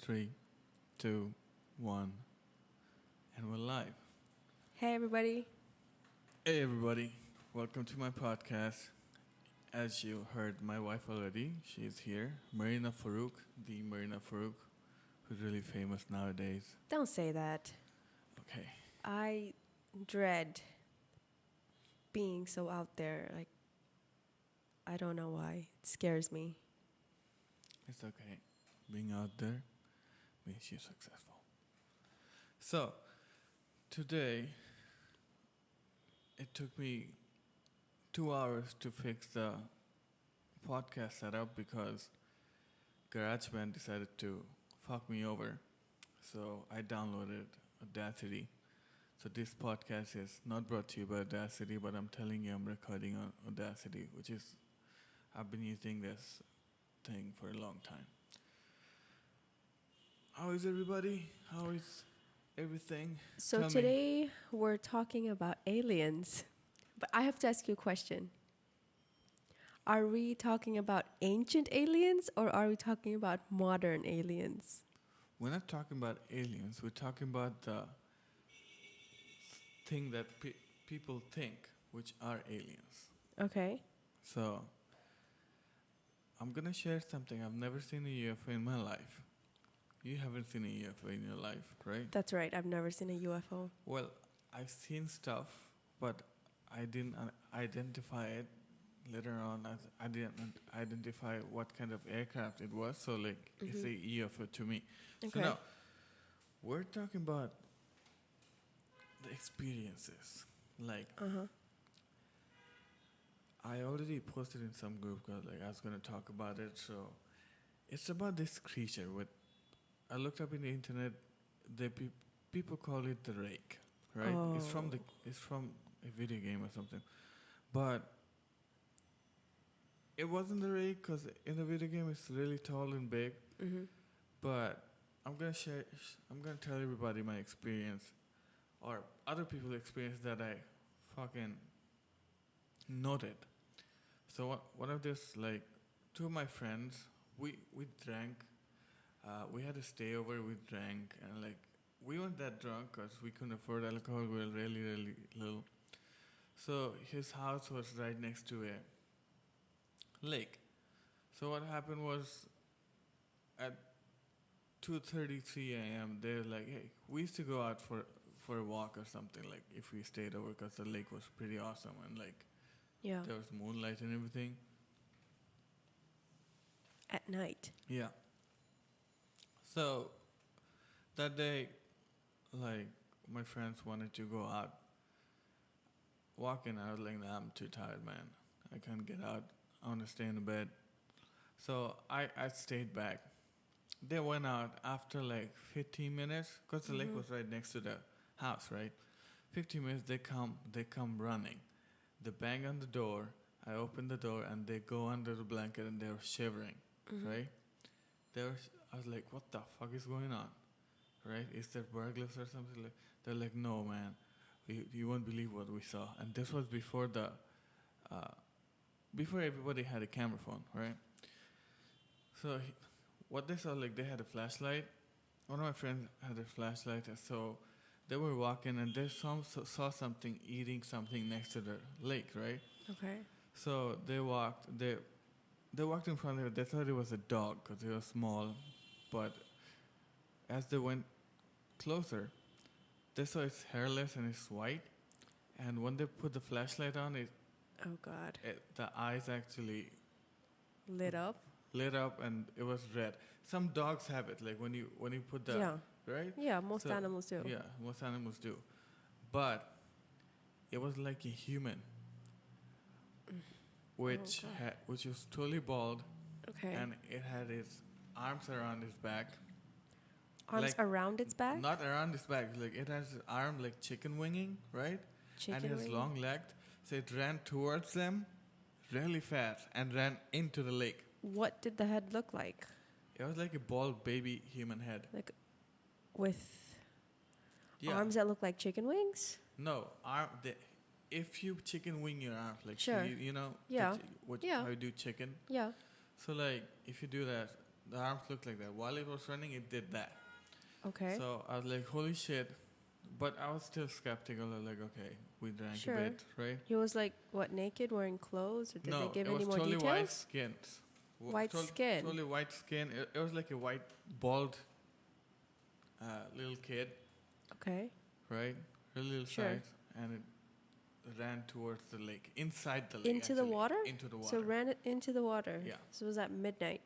Three, two, one, and we're live. Hey, everybody. Hey, everybody. Welcome to my podcast. As you heard my wife already, she is here. Marina Farouk, the Marina Farouk, who's really famous nowadays. Don't say that. Okay. I dread being so out there. I don't know why. It scares me. It's okay. Being out there means you're successful. So, today, it took me 2 hours to fix the podcast setup because GarageBand decided to fuck me over. So, I downloaded Audacity. So, this podcast is not brought to you by Audacity, but I'm telling you I'm recording on Audacity, which is, I've been using this thing for a long time. How is everybody? How is everything? So Tell me. today we're talking about aliens. But I have to ask you a question. Are we talking about ancient aliens or are we talking about modern aliens? We're not talking about aliens. We're talking about the thing that people think, which are aliens. Okay. So, I'm gonna share something. I've never seen a UFO in my life. You haven't seen a UFO in your life, right? That's right. I've never seen a UFO. Well, I've seen stuff, but I didn't identify it. Later on, I didn't identify what kind of aircraft it was. So, it's a UFO to me. Okay. So now, we're talking about the experiences. Like, I already posted in some group because I was going to talk about it. So, it's about this creature. I looked up in the internet. People call it the rake, right? It's from a video game or something, but it wasn't the rake because in the video game it's really tall and big. But I'm gonna tell everybody my experience, or other people's experience that I fucking noted. So one of this, two of my friends, we drank. We had a stayover. We drank, and we weren't that drunk because we couldn't afford alcohol. We were really, really little. So his house was right next to a lake. So what happened was, at 2:33 a.m., they're like, "Hey, we used to go out for a walk or something. Like if we stayed over, because the lake was pretty awesome and Yeah. there was moonlight and everything." At night. Yeah. So that day, my friends wanted to go out walking. I was like, "Nah, I'm too tired, man. I can't get out. I want to stay in the bed." So I stayed back. They went out after 15 minutes because the lake was right next to the house, right? 15 minutes, they come running. They bang on the door. I open the door and they go under the blanket and they were shivering, right? I was like, "What the fuck is going on?" Right? Is there burglars or something? They're like, "No, man. You won't believe what we saw." And this was before before everybody had a camera phone, right? So what they saw, they had a flashlight. One of my friends had a flashlight, so they were walking and they saw something eating something next to the lake, right? Okay. So they walked in front of it. They thought it was a dog because it was small, but as they went closer, they saw it's hairless and it's white. And when they put the flashlight on, Oh, God. the eyes actually Lit up? lit up and it was red. Some dogs have it, when you put the Yeah. right. Yeah, most animals do. Yeah, most animals do, but it was like a human, which was totally bald, Okay. and it had its arms around its back. Arms around its back? Not around its back. It has an arm like chicken winging, right? And it has wing? long legs. So it ran towards them really fast and ran into the lake. What did the head look like? It was like a bald baby human head. With Yeah. arms that look like chicken wings? No, if you chicken wing your arms, Sure. you know, Yeah. how you do chicken. Yeah. So if you do that, the arms looked like that. While it was running, it did that. Okay. So I was like, holy shit. But I was still skeptical. I was like, okay, we drank Sure. a bit, right? He was like, what, naked, wearing clothes? Or did No, they give it was any more totally details? white skin. White skin. Totally white skin. It was like a white, bald little kid, Okay. right? Really little Sure. size. And it ran towards the lake, inside the lake. Into the actually. water? Into the water. So ran it into the water. Yeah. So it was at midnight.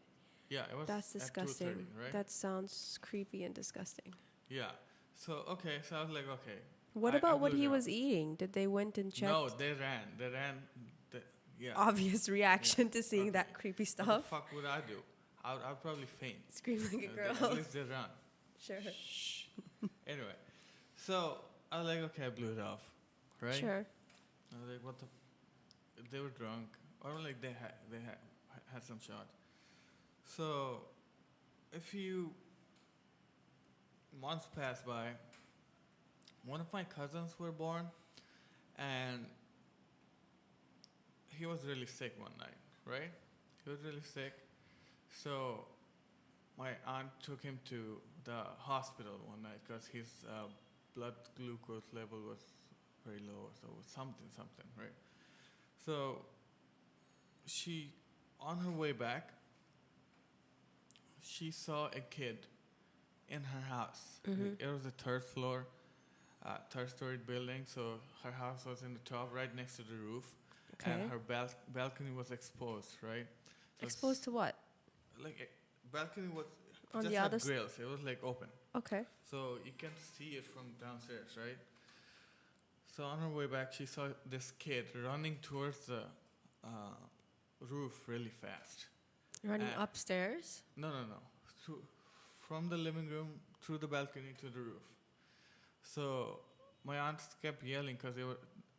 Yeah, it was That's at disgusting. 2:30, right? That sounds creepy and disgusting. Yeah. So, okay, so I was like, okay. What I about what blew he it was up. eating? Did they went and checked? No, they ran. Yeah. Obvious reaction to seeing Okay. that creepy What the stuff. fuck would I do? I'd probably faint. Scream like a At girl. least they run. Sure. Anyway, so I was like, okay, I blew it off, right? Sure. I was like, what the? They were drunk, or like they had some shot. So, a few months passed by. One of my cousins were born, and he was really sick one night, right? He was really sick. So my aunt took him to the hospital one night because his blood glucose level was very low, so it was something, right? So she, on her way back, she saw a kid in her house. Mhm. It was a third-story building, so her house was in the top, right next to the roof, Okay. and her balcony was exposed, right? So Exposed to what? like a balcony was On just the had other s- grills. It was like open, Okay. so you can see it from downstairs, right? So on her way back, she saw this kid running towards the roof really fast. Running Uh, upstairs? No. From the living room through the balcony to the roof. So my aunt kept yelling because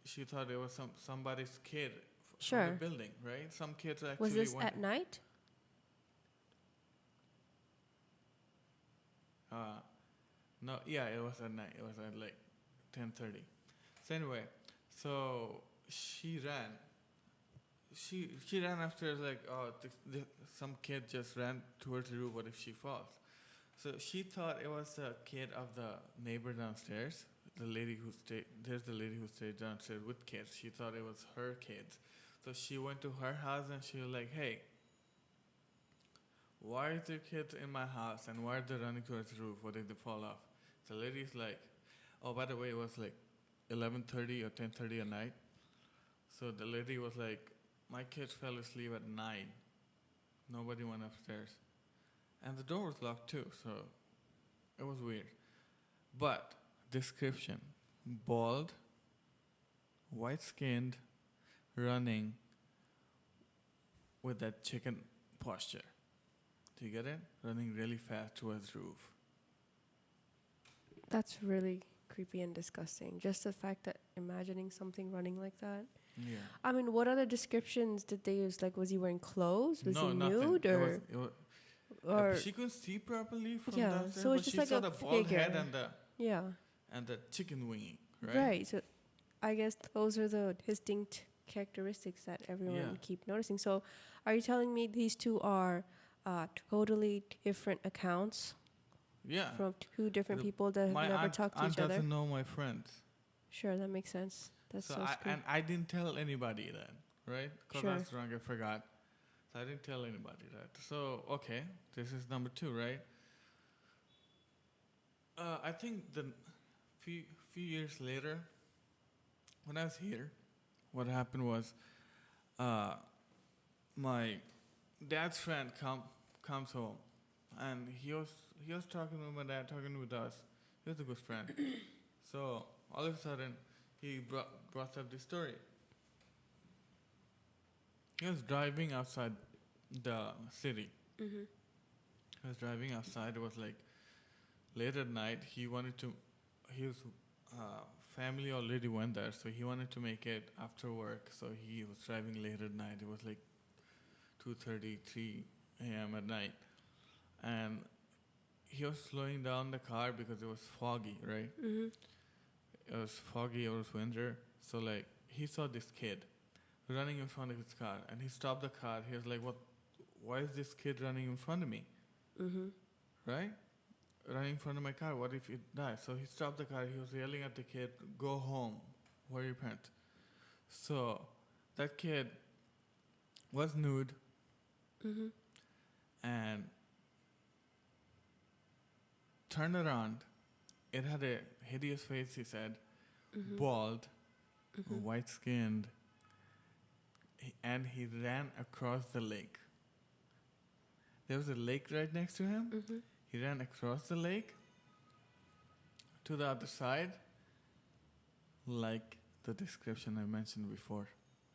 she thought it was somebody's kid from Sure. the building, right? Some kids actually Was this went. at night? No, yeah, it was at night. It was at like 10:30. So anyway, so she ran. She ran upstairs like, oh, some kid just ran towards the roof. What if she falls? So she thought it was the kid of the neighbor downstairs. There's the lady who stayed downstairs with kids. She thought it was her kids. So she went to her house and she was like, hey, why is there kids in my house and why are they running towards the roof? What if they fall off? The lady's like, oh, by the way, it was like 11:30 or 10:30 at night. So the lady was like, my kids fell asleep at 9. Nobody went upstairs. And the door was locked too, so it was weird. But description, bald, white-skinned, running with that chicken posture. Do you get it? Running really fast towards the roof. That's really creepy and disgusting. Just the fact that imagining something running like that. Yeah. I mean, what other descriptions did they use? Like, was he wearing clothes? Was no, he nothing. nude? Or, or she couldn't see properly from Yeah, downstairs, so it's but just she like saw a the bald head figure. and yeah. the chicken wing, right? Right. So I guess those are the distinct characteristics that everyone Yeah. keep noticing. So are you telling me these two are totally different accounts Yeah. from two different The- people that have My never aunt, talked to aunt each other? doesn't know my friends. Sure, that makes sense. That's so scary. I didn't tell anybody that, right? Because I Sure. was drunk, I forgot. So I didn't tell anybody that. So, okay, this is number 2, right? I think the few years later, when I was here, what happened was my dad's friend comes home, and he was talking with my dad, talking with us. He was a good friend. So all of a sudden, he brought up this story. He was driving outside the city. Mm-hmm. He was driving outside. It was like late at night. His family already went there, so he wanted to make it after work. So he was driving late at night. It was like 2:30, 3 a.m. at night, and he was slowing down the car because it was foggy, right? Mm-hmm. It was foggy. It was winter, so like he saw this kid running in front of his car, and he stopped the car. He was like, "What? Why is this kid running in front of me?" right? Running in front of my car. What if it dies? So he stopped the car. He was yelling at the kid, "Go home. Where are your parents?" So that kid was nude and turned around. It had a hideous face, he said, bald, white skinned, and he ran across the lake. There was a lake right next to him. He ran across the lake to the other side, like the description I mentioned before,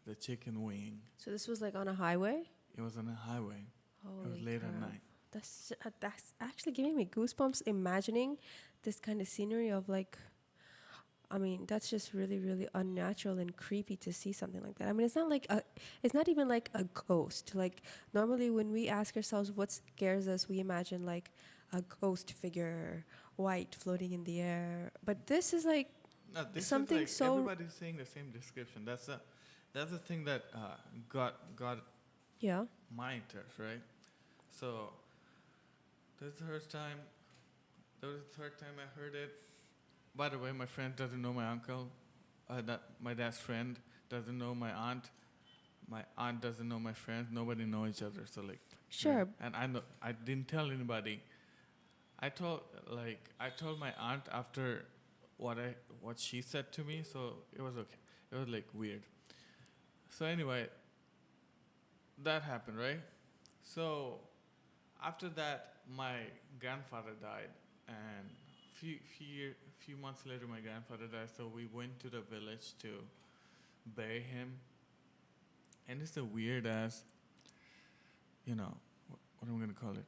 the chicken wing. So this was like on a highway? It was on a highway. It was late at night. That's actually giving me goosebumps imagining this kind of scenery of like, I mean, that's just really, really unnatural and creepy to see something like that. I mean, it's not even like a ghost. Like normally when we ask ourselves what scares us, we imagine like a ghost figure, white, floating in the air. But this is like something is like so. everybody's saying the same description. That's the thing that got Yeah. my interest, right? So this is the first time. That was the third time I heard it. By the way, my friend doesn't know my uncle. That my dad's friend doesn't know my aunt. My aunt doesn't know my friend. Nobody know each other. So like. Sure. Yeah. And I didn't tell anybody. I told my aunt after what she said to me. So it was okay. It was like weird. So anyway, that happened, right? So after that, my grandfather died, and few months later, my grandfather died. So we went to the village to bury him, and it's a weird ass, what am I gonna call it?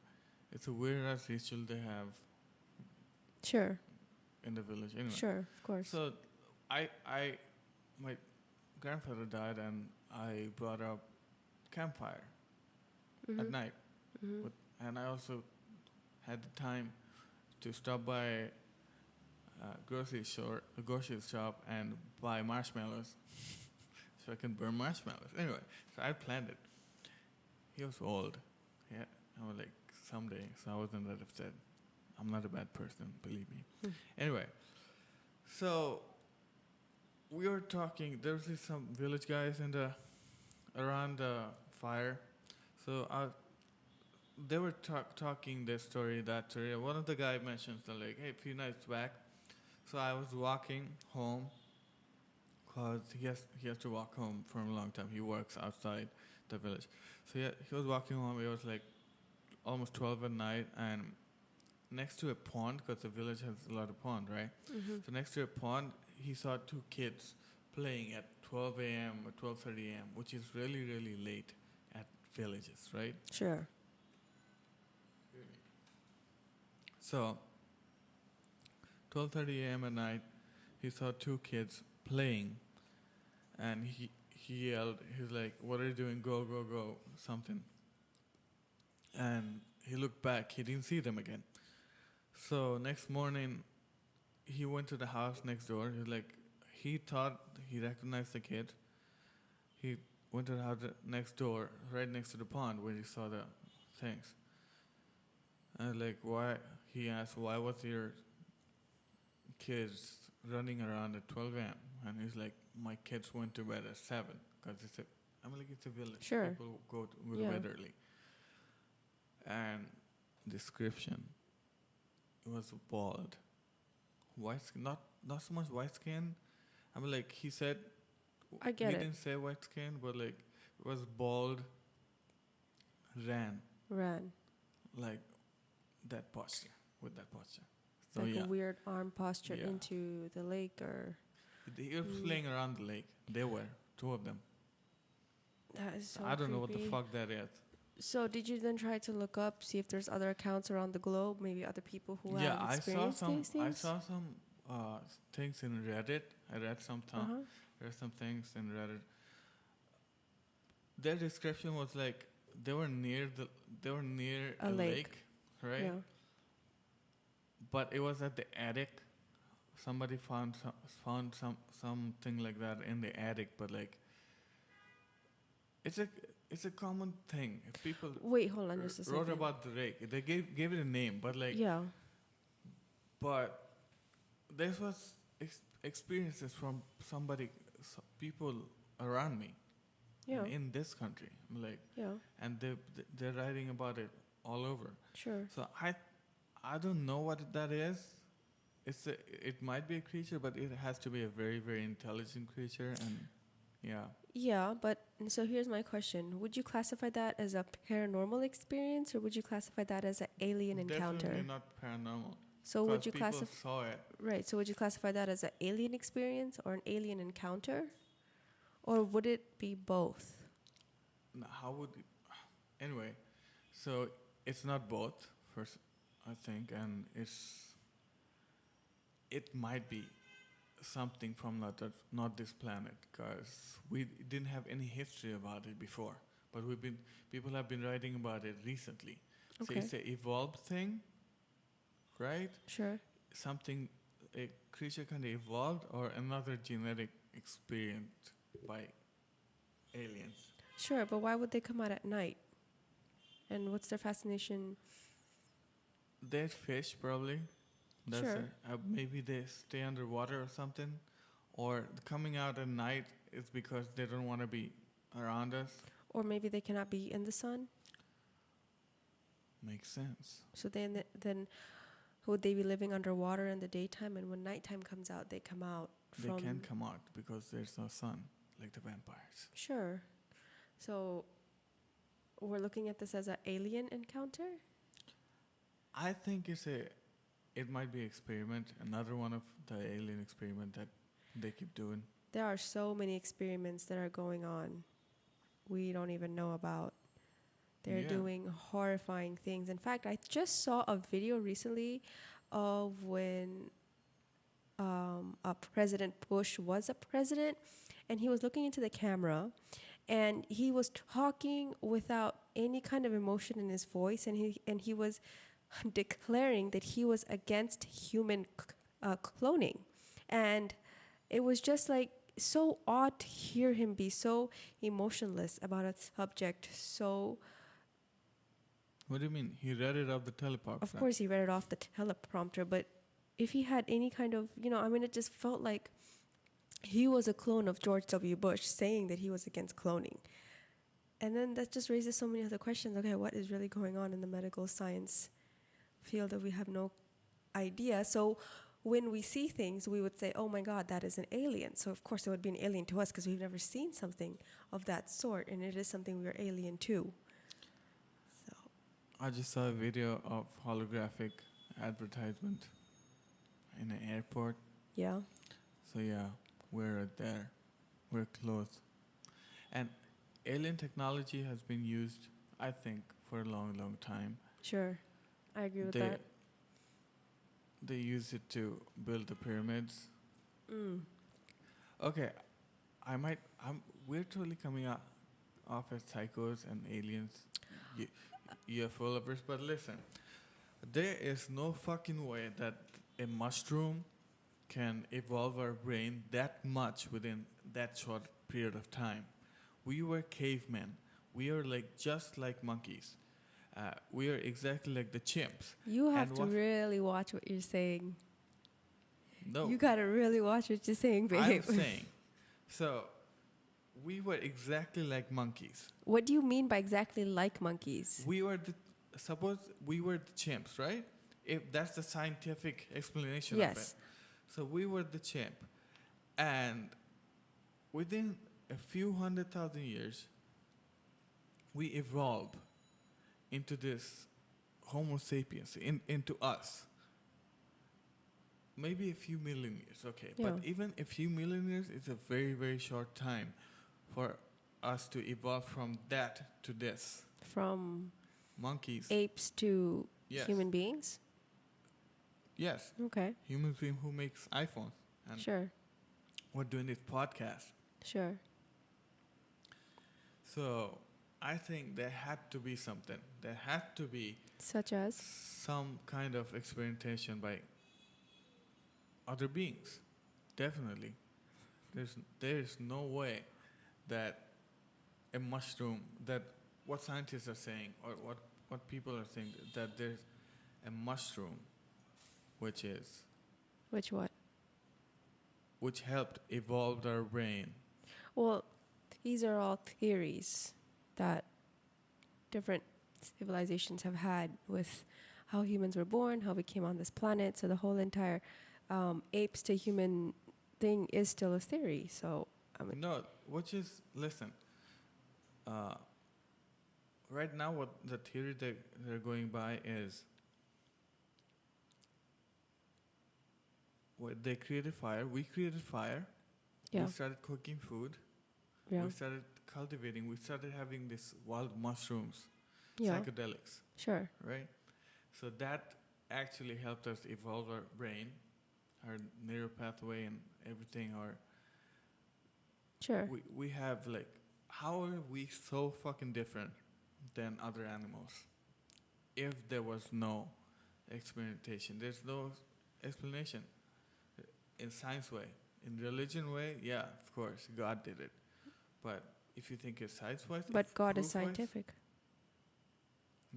It's a weird ass ritual they have. Sure. In the village, anyway. Sure, of course. So, my grandfather died, and I brought up campfire at night, and I also had the time to stop by a grocery shop and buy marshmallows so I can burn marshmallows. Anyway, so I planned it. He was old. Yeah, I was like, someday, so I wasn't that upset. I'm not a bad person, believe me. Anyway, so we were talking. There was some village guys around the fire. So they were talking this story, that story. One of the guy mentions that like, hey, a few nights back. So I was walking home, cause he has to walk home for a long time. He works outside the village. So he was walking home. It was like almost 12 at night, and next to a pond, because the village has a lot of pond, right? So next to a pond, he saw two kids playing at 12 a.m. or 12:30 a.m., which is really, really late at villages, right? Sure. So 12:30 a.m. at night, he saw two kids playing, and he yelled. He's like, "What are you doing? Go, go, go!" Something. And he looked back. He didn't see them again. So next morning, he went to the house next door. He thought he recognized the kid. He went to the house next door, right next to the pond, where he saw the things. And why? He asked, "Why was your kids running around at 12 a.m.?" And he's like, "My kids went to bed at 7, because it's a village. Sure. People go to bed early." And description, it was bald, white skin, not so much white skin. I mean, he said, I get he it. didn't say white skin, but it was bald, ran like that posture, with that posture. So like a weird arm posture into the lake, or he was playing around the lake. They were two of them. that is so I don't know what the creepy. fuck that is. So did you then try to look up, see if there's other accounts around the globe, maybe other people who have experienced these things? I saw some things in Reddit. I read some things in Reddit. Their description was like they were near a lake, right? Yeah. But it was at the attic. Somebody found something like that in the attic, but it's it's a common thing. If people Wait, hold on just a wrote second. about the rake, they gave it a name, but like, Yeah. but this was experiences from people around me Yeah. in this country, like, Yeah. and they're writing about it all over. Sure. So I don't know what that is. It might be a creature, but it has to be a very, very intelligent creature, and yeah. Yeah, but so here's my question. Would you classify that as a paranormal experience or would you classify that as an alien encounter? Definitely not paranormal. So would 'cause you people classify saw it. right, so would you classify that as an alien experience or an alien encounter? Or would it be both? How would anyway? So it's not both. First, I think, and it might be something from not this planet, because we didn't have any history about it before, but people have been writing about it recently. So Okay. it's an evolved thing, right? Sure. Something, a creature kind of evolved, or another genetic experience by aliens. Sure, but why would they come out at night? And what's their fascination? They're fish, probably. That's Sure. it. Maybe they stay underwater or something, or coming out at night is because they don't want to be around us. Or maybe they cannot be in the sun? Makes sense. So then would they be living underwater in the daytime and when nighttime comes out they come out from They can come out because there's no sun, like the vampires. Sure. So we're looking at this as an alien encounter? I think it might be experiment, another one of the alien experiment that they keep doing. There are so many experiments that are going on we don't even know about. They're Yeah. doing horrifying things. In fact, I just saw a video recently of when President Bush was a president, and he was looking into the camera, and he was talking without any kind of emotion in his voice, and he was declaring that he was against human cloning, and it was just like so odd to hear him be so emotionless about a subject. So What do you mean? He read it off the teleprompter. of course he read it off the teleprompter, but if he had any kind of, it just felt like he was a clone of George W. Bush saying that he was against cloning. And then that just raises so many other questions. Okay, what is really going on in the medical science field that we have no idea? So when we see things, we would say, oh my God, that is an alien. So of course it would be an alien to us because we've never seen something of that sort, and it is something we are alien to. So I just saw a video of holographic advertisement in an airport. yeah, So yeah, we're right there. We're close. And alien technology has been used, I think, for a long, long time. sure, I agree with They that. they use it to build the pyramids. Mm. Okay, we're totally coming off as psychos and aliens, UFO lovers. But listen, there is no fucking way that a mushroom can evolve our brain that much within that short period of time. We were cavemen. We are just like monkeys. We are exactly like the chimps. You have And to what- really watch what you're saying. No, You gotta really watch what you're saying, babe. I'm saying. So, we were exactly like monkeys. What do you mean by exactly like monkeys? Suppose we were the chimps, right? If that's the scientific explanation of Yes. it. So we were the chimp. And within a few 100,000 years, we evolved into this Homo sapiens, into us. Maybe a few million years, okay. Yeah. But even a few million years is a very, very short time for us to evolve from that to this. From Monkeys. apes to Yes. human beings? Yes. Okay, Human being who makes iPhones. And sure, we're doing this podcast. sure. So I think there had to be something. There had to be Such as? some kind of experimentation by other beings. Definitely. There's no way that a mushroom that what scientists are saying or what people are saying that there's a mushroom which is Which what? which helped evolve our brain. Well, these are all theories that different civilizations have had with how humans were born, how we came on this planet. So the whole entire apes to human thing is still a theory. So I mean, No, which is listen. Right now, what the theory that they're going by is they created fire. We created fire. yeah, We started cooking food. yeah, We started cultivating. We started having these wild mushrooms, yeah, psychedelics, sure, right? So that actually helped us evolve our brain, our neural pathway, and everything. sure. We have like, how are we so fucking different than other animals? If there was no experimentation, there's no explanation. In science way, in religion way, yeah, of course, God did it. But if you think it's science-wise, But God is proof-wise, scientific.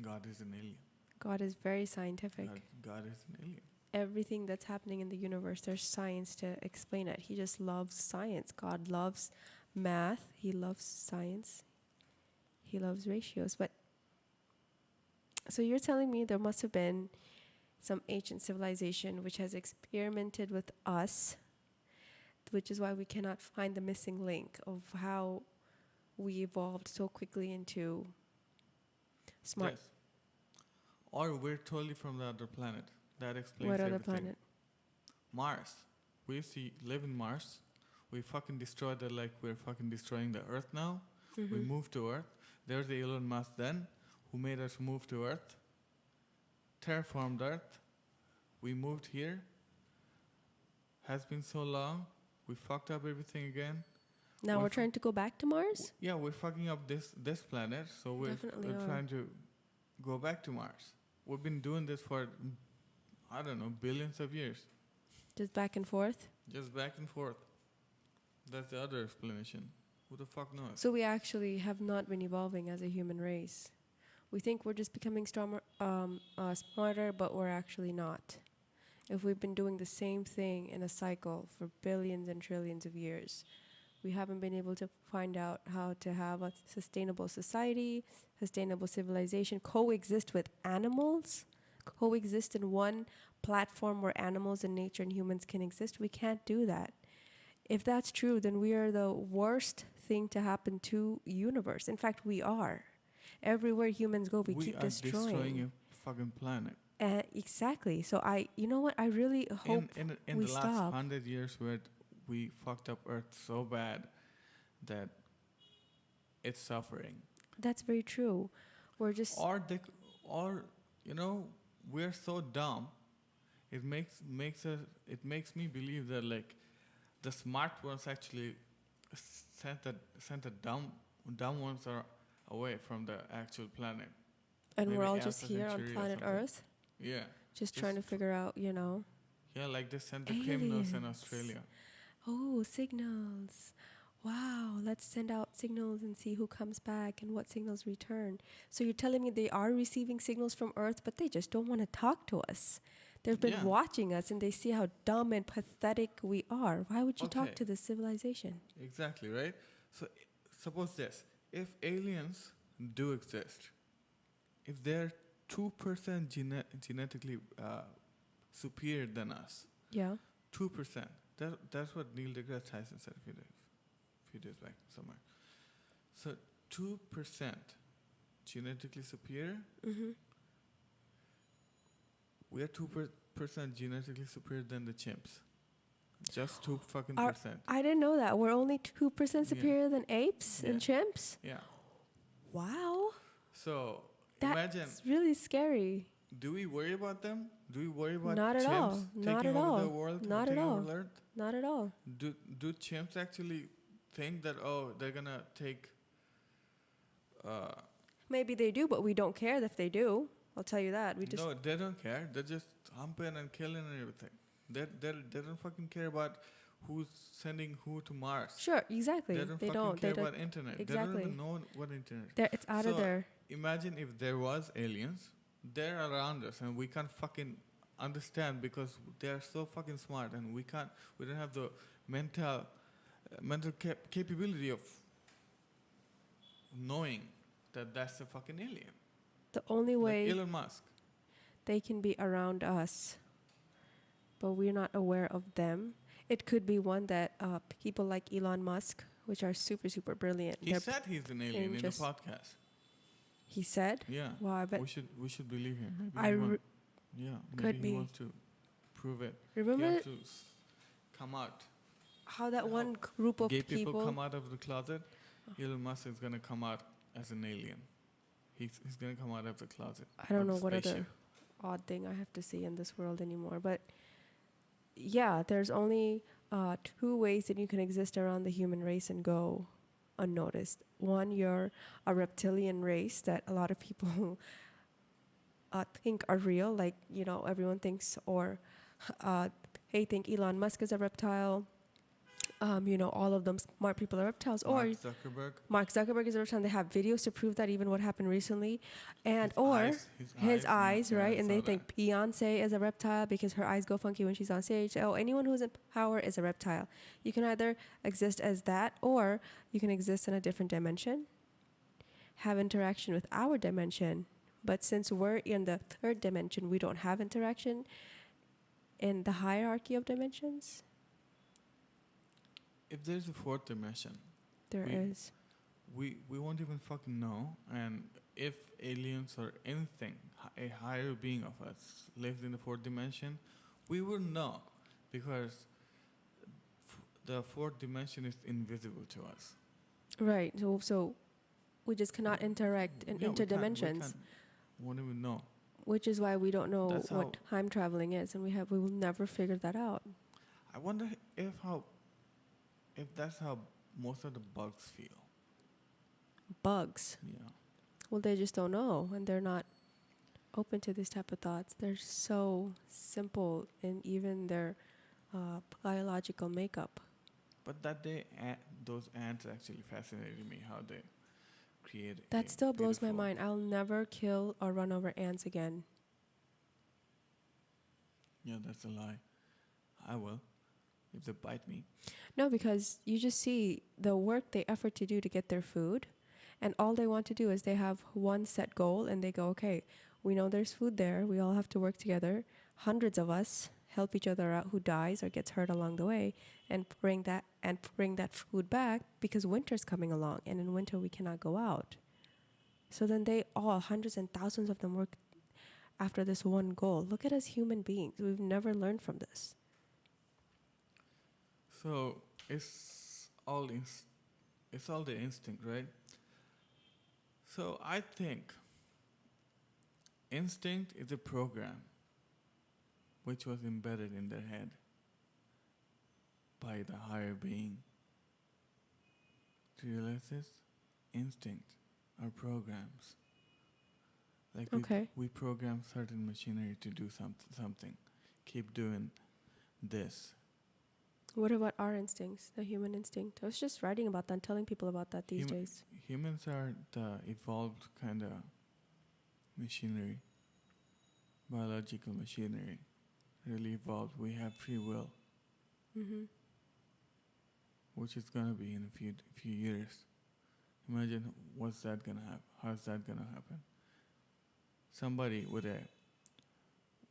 God is an alien. God is very scientific. God is an alien. Everything that's happening in the universe, there's science to explain it. He just loves science. God loves math. He loves science. He loves ratios. But so you're telling me there must have been some ancient civilization which has experimented with us, which is why we cannot find the missing link of how we evolved so quickly into smart. Yes. Or we're totally from the other planet. That explains What other everything. planet? Mars. We used to live in Mars. We fucking destroyed it like we're fucking destroying the Earth now. We moved to Earth. There's the Elon Musk then, who made us move to Earth. Terraformed Earth. We moved here. Has been so long. We fucked up everything again. Now We're we're trying to go back to Mars? Yeah, we're fucking up this planet, so we're Definitely are. trying to go back to Mars. We've been doing this for, I don't know, billions of years. Just back and forth? Just back and forth. That's the other explanation. Who the fuck knows? So we actually have not been evolving as a human race. We think we're just becoming smarter, but we're actually not. If we've been doing the same thing in a cycle for billions and trillions of years, we haven't been able to find out how to have a sustainable society, sustainable civilization, coexist with animals, coexist in one platform where animals and nature and humans can exist. We can't do that. If that's true, then we are the worst thing to happen to universe. In fact, we are. Everywhere humans go, we keep are destroying a fucking planet. Exactly. So you know what? I really hope in we the last stop. 100 years, we fucked up Earth so bad that it's suffering. That's very true. We're just Or you know, we're so dumb. It makes me believe that like the smart ones actually sent the dumb ones away from the actual planet. and we're maybe all half just a here on century or planet something. Earth, Yeah. just trying to figure out, Yeah, like they sent the criminals in Aliens. Australia. Oh, signals. Wow, let's send out signals and see who comes back and what signals return. So you're telling me they are receiving signals from Earth, but they just don't want to talk to us. They've been Yeah. watching us and they see how dumb and pathetic we are. Why would you talk Okay. to this civilization? Exactly, right? So suppose this. If aliens do exist, if they're 2% genetically superior than us, Yeah. 2%. That's what Neil deGrasse Tyson said a few days back somewhere. So 2% genetically superior. Mm-hmm. We are 2% genetically superior than the chimps. Just 2 fucking Are- percent. I didn't know that. We're only 2% Yeah. superior than apes and chimps? Yeah. Wow. So That's imagine, really scary. do we worry about them? Do we worry about Not at chimps all. taking Not at over all. the world? Not at taking all. over Earth? Not at all. Do chimps actually think that they're gonna take? Maybe they do, but we don't care if they do. I'll tell you that. We just No, they don't care. They're just humping and killing and everything. They don't fucking care about who's sending who to Mars. Sure, exactly. They don't They fucking don't. care They don't. about internet. They Exactly. don't even know what internet. It's out of So, their. Imagine if there was aliens, they're around us and we can't fucking understand because they're so fucking smart and we don't have the mental capability of knowing that that's a fucking alien. The only way Like Elon Musk. they can be around us, but we're not aware of them. It could be one that people like Elon Musk, which are super, super brilliant. He said he's an alien in the just- podcast. He said, Yeah. "Wow, I bet." We should believe him. Maybe I he re- want- yeah, could maybe he be. wants to prove it. Remember He wants to come out. how that how one group of Gay people people come out of the closet. Elon Musk is gonna come out as an alien. He's gonna come out of the closet. I don't of know the what other spaceship. odd thing I have to see in this world anymore. But yeah, there's only two ways that you can exist around the human race and go unnoticed. One, you're a reptilian race that a lot of people think are real, like, you know, everyone thinks, or they think Elon Musk is a reptile. You know, all of them smart people are reptiles. Or Mark Zuckerberg is a reptile. And they have videos to prove that, even what happened recently. And his eyes, yeah, right? I And saw they that. think Beyonce is a reptile because her eyes go funky when she's on stage. Oh, anyone who's in power is a reptile. You can either exist as that, or you can exist in a different dimension, have interaction with our dimension. But since we're in the third dimension, we don't have interaction in the hierarchy of dimensions. If there's a fourth dimension, There is. we won't even fucking know. And if aliens or anything, a higher being of us, lives in the fourth dimension, we will know because the fourth dimension is invisible to us. Right. So we just cannot interact in Yeah, we interdimensions, won't even know. which is why we don't know That's what time traveling is, and we will never figure that out. I wonder if that's how most of the bugs feel. Bugs. Yeah. Well, they just don't know, and they're not open to this type of thoughts. They're so simple in even their biological makeup. But that day, those ants actually fascinated me, how they create. That a still blows my beautiful- mind. I'll never kill or run over ants again. Yeah, that's a lie. I will, if they bite me. No, because you just see the work they effort to do to get their food, and all they want to do is they have one set goal, and they go, okay, we know there's food there. We all have to work together. Hundreds of us help each other out who dies or gets hurt along the way, and bring that food back, because winter's coming along, and in winter we cannot go out. So then they all, hundreds and thousands of them, work after this one goal. Look at us human beings. We've never learned from this. So it's all the instinct, right? So I think instinct is a program which was embedded in their head by the higher being. Do you realize this? Instinct are programs. Like Okay. we program certain machinery to do something. Keep doing this. What about our instincts, the human instinct? I was just writing about that and telling people about that these days. Humans are the evolved kind of machinery, biological machinery, really evolved. We have free will, Mm-hmm. which is gonna be in a few years. Imagine what's that gonna happen? How's that gonna happen? Somebody with a,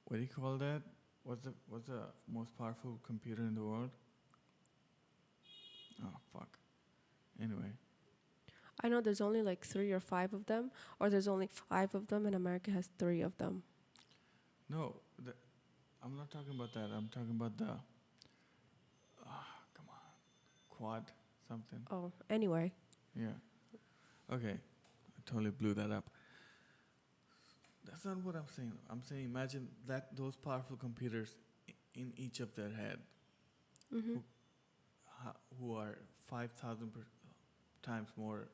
what do you call that? What's the most powerful computer in the world? Oh fuck. Anyway. I know there's only like 3 or 5 of them, or there's only 5 of them, and America has 3 of them. No, I'm not talking about that. I'm talking about the, come on, quad something. Oh, anyway. Yeah. Okay, I totally blew that up. That's not what I'm saying. I'm saying imagine that those powerful computers in each of their head, Mm-hmm. who are 5,000 times more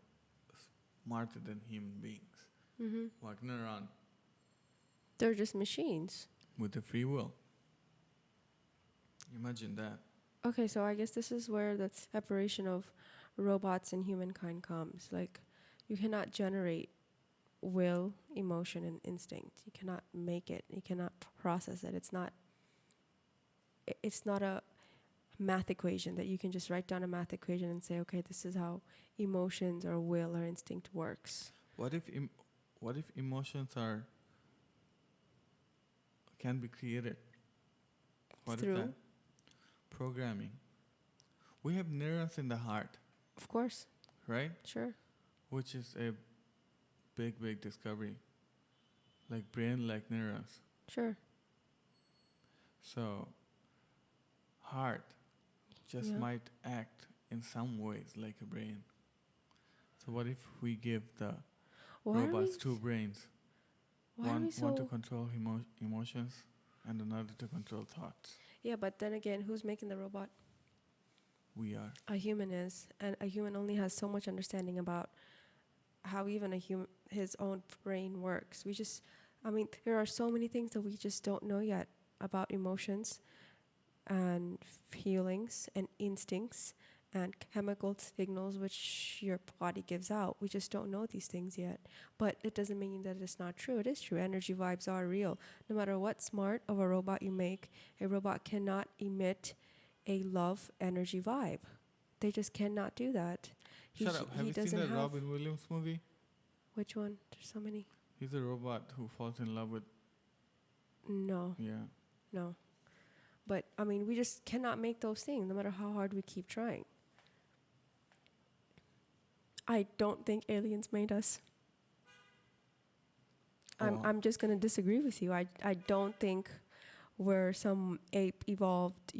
smarter than human beings, Mm-hmm. walking around They're just machines. with the free will. Imagine that. Okay, so I guess this is where the separation of robots and humankind comes. Like, you cannot generate will, emotion, and instinct. You cannot make it. You cannot process it. It's not a math equation that you can just write down a math equation and say, okay, this is how emotions or will or instinct works. What if emotions can be created? What Through? is that? Programming. We have neurons in the heart, Of course, right? sure. Which is a big discovery. Like brain like neurons. Sure. So heart just Yeah. might act in some ways like a brain. So what if we give the Why are we, robots two brains? why are we One to so... control emotions and another to control thoughts. Yeah, but then again, who's making the robot? We are. A human is, and a human only has so much understanding about how even his own brain works. There are so many things that we just don't know yet about emotions and feelings and instincts and chemical signals which your body gives out. We just don't know these things yet. But it doesn't mean that it's not true. It is true. Energy vibes are real. No matter what smart of a robot you make, a robot cannot emit a love energy vibe. They just cannot do that. Shut up. Have you seen that Robin Williams movie? Which one? There's so many. He's a robot who falls in love with... No, Yeah. no. But, we just cannot make those things no matter how hard we keep trying. I don't think aliens made us. I'm just going to disagree with you. I don't think we're some ape evolved,